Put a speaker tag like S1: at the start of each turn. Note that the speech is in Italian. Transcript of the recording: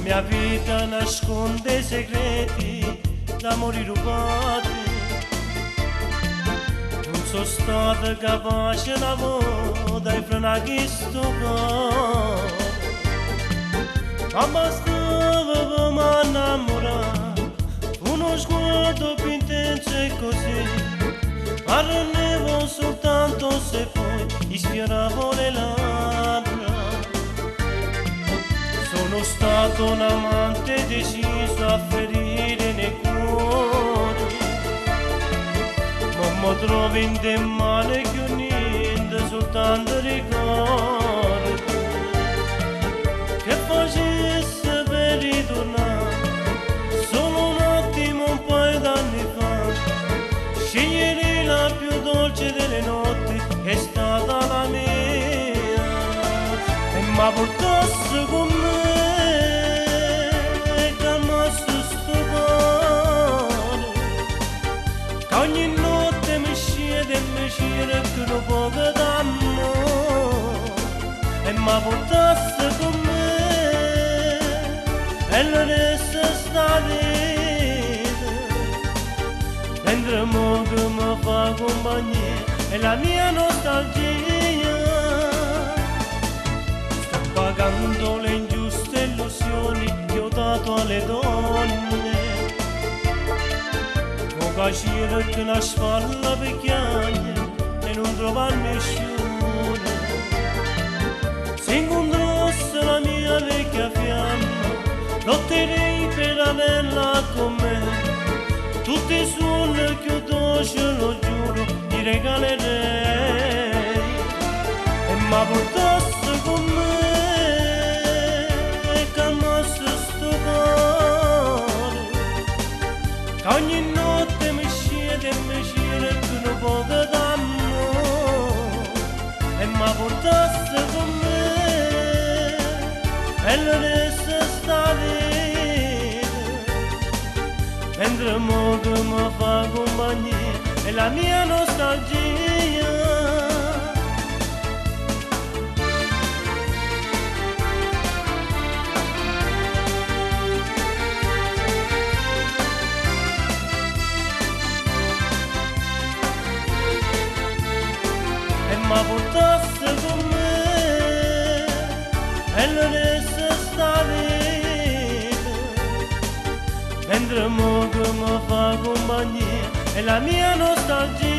S1: mia vita nasconde segreti d'amori rubati. Non sono stata capace d'amore dai frenaghi sto cuore, ma bastava per m'annamorare, uno sguardo più intenso e così, arrendevo soltanto se poi gli sfioravo le labbra. Sono stato un amante deciso a ferire nei cuori, ma mi trovo in te male che niente, soltanto ricordi che facesse per ritornare solo un attimo, un paio d'anni fa. Scegliere la più dolce delle notti è stata la mia, e mi portasse con me. Ogni notte mi scende e mi scende che non poco d'amore, e mi portasse con me e lo resta sta vita, mentre mo che mi fa compagnia è la mia nostalgia. Sto pagando le ingiuste illusioni che ho dato alle donne, Cacire che la spalla picchiaia e non trova nessuno. Se incontrasse la mia vecchia fiamma, lotterei per averla con me. Tutti i suoni che ho dolce, lo giuro, ti regalerei, e mi portasse con me e calmasse sto cuore, che ogni notte e mi scende che non poco d'amore, e mi portasse con me e lo resta sta vita, mentre mo che mi fa compagnia è la mia nostalgia. Ma portasse con me e lo resta sta vita, mentre mo che mi fa compagnia è la mia nostalgia.